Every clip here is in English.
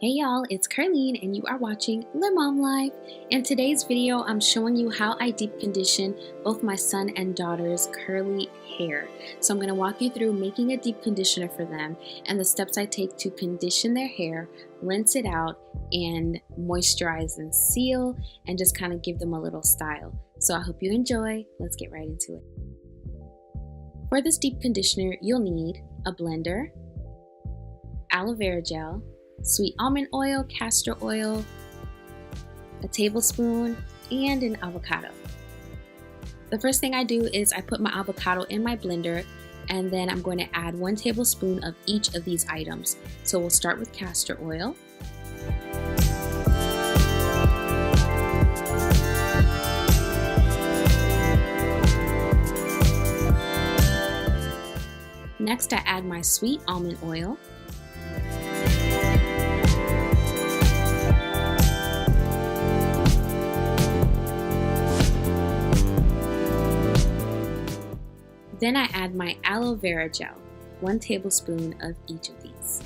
Hey y'all, it's Ker-leen and you are watching Lemomlife. In today's video, I'm showing you how I deep condition both my son and daughter's curly hair. So I'm going to walk you through making a deep conditioner for them and the steps I take to condition their hair, rinse it out, and moisturize and seal, and just kind of give them a little style. So I hope you enjoy. Let's get right into it. For this deep conditioner, you'll need a blender, aloe vera gel, sweet almond oil, castor oil, a tablespoon, and an avocado. The first thing I do is I put my avocado in my blender, and then I'm going to add 1 tablespoon of each of these items. So we'll start with castor oil. Next, I add my sweet almond oil. Then I add my aloe vera gel, 1 tablespoon of each of these.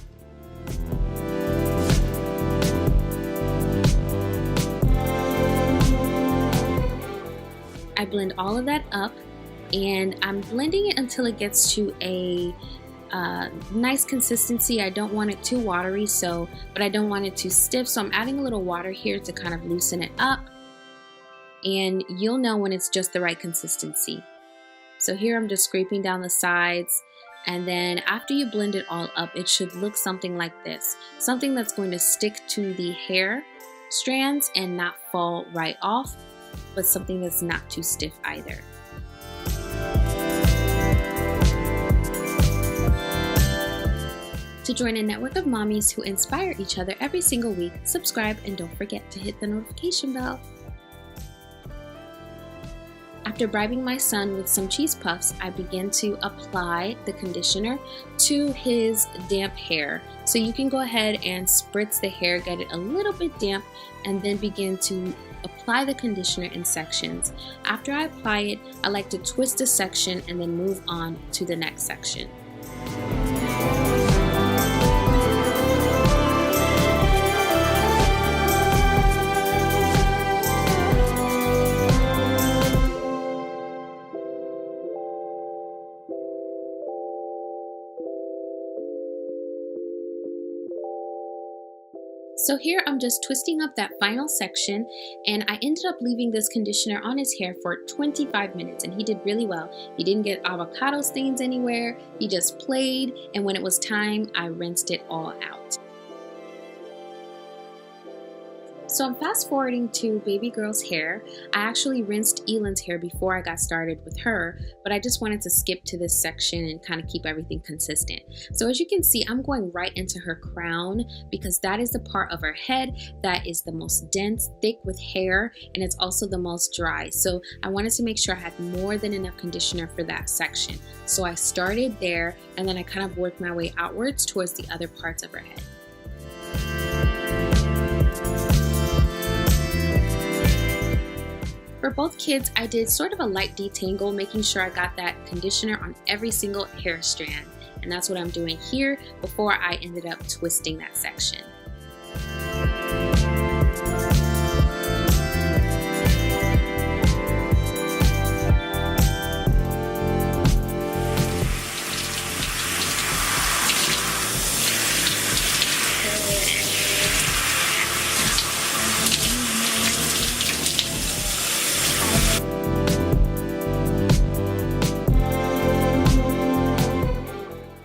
I blend all of that up, and I'm blending it until it gets to a nice consistency. I don't want it too watery, but I don't want it too stiff, so I'm adding a little water here to kind of loosen it up, and you'll know when it's just the right consistency. So here I'm just scraping down the sides, and then after you blend it all up, it should look something like this. Something that's going to stick to the hair strands and not fall right off, but something that's not too stiff either. To join a network of mommies who inspire each other every single week, subscribe and don't forget to hit the notification bell. After bribing my son with some cheese puffs, I begin to apply the conditioner to his damp hair. So you can go ahead and spritz the hair, get it a little bit damp, and then begin to apply the conditioner in sections. After I apply it, I like to twist a section and then move on to the next section. So here I'm just twisting up that final section, and I ended up leaving this conditioner on his hair for 25 minutes, and he did really well. He didn't get avocado stains anywhere, he just played, and when it was time, I rinsed it all out. So I'm fast forwarding to baby girl's hair. I actually rinsed Elan's hair before I got started with her, but I just wanted to skip to this section and kind of keep everything consistent. So as you can see, I'm going right into her crown because that is the part of her head that is the most dense, thick with hair, and it's also the most dry. So I wanted to make sure I had more than enough conditioner for that section. So I started there, and then I kind of worked my way outwards towards the other parts of her head. For both kids, I did sort of a light detangle, making sure I got that conditioner on every single hair strand. And that's what I'm doing here before I ended up twisting that section.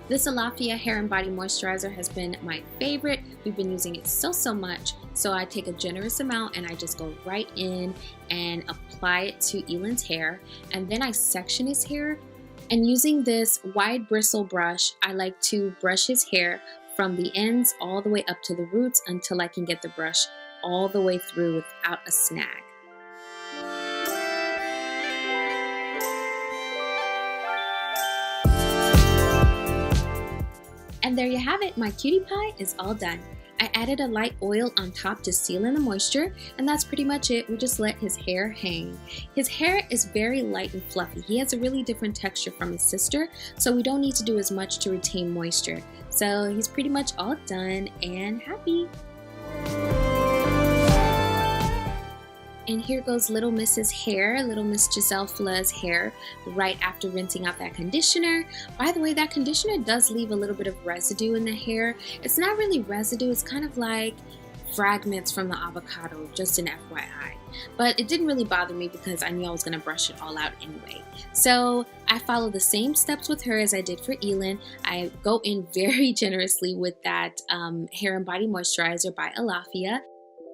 This Aloe Vera Hair and Body Moisturizer has been my favorite. We've been using it so much. So I take a generous amount and I just go right in and apply it to Elan's hair. And then I section his hair. And using this wide bristle brush, I like to brush his hair from the ends all the way up to the roots until I can get the brush all the way through without a snag. And there you have it, my cutie pie is all done. I added a light oil on top to seal in the moisture, and that's pretty much it. We just let his hair hang. His hair is very light and fluffy. He has a really different texture from his sister, so we don't need to do as much to retain moisture. So he's pretty much all done and happy. And here goes little Miss's hair, little Miss Giselle Fla's hair, right after rinsing out that conditioner. By the way, that conditioner does leave a little bit of residue in the hair. It's not really residue, it's kind of like fragments from the avocado, just an FYI. But it didn't really bother me because I knew I was going to brush it all out anyway. So I follow the same steps with her as I did for Elin. I go in very generously with that hair and body moisturizer by Aloe Vera.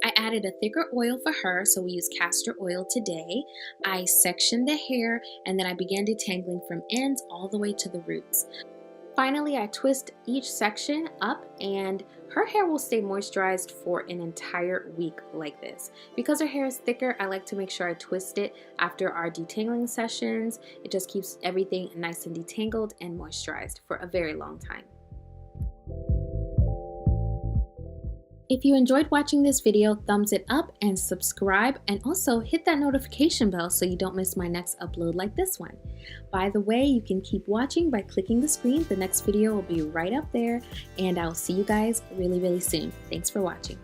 I added a thicker oil for her, so we use castor oil today. I sectioned the hair and then I began detangling from ends all the way to the roots. Finally, I twist each section up and her hair will stay moisturized for an entire week like this. Because her hair is thicker, I like to make sure I twist it after our detangling sessions. It just keeps everything nice and detangled and moisturized for a very long time. If you enjoyed watching this video, thumbs it up and subscribe, and also hit that notification bell so you don't miss my next upload like this one. By the way, you can keep watching by clicking the screen. The next video will be right up there, and I'll see you guys really soon. Thanks for watching.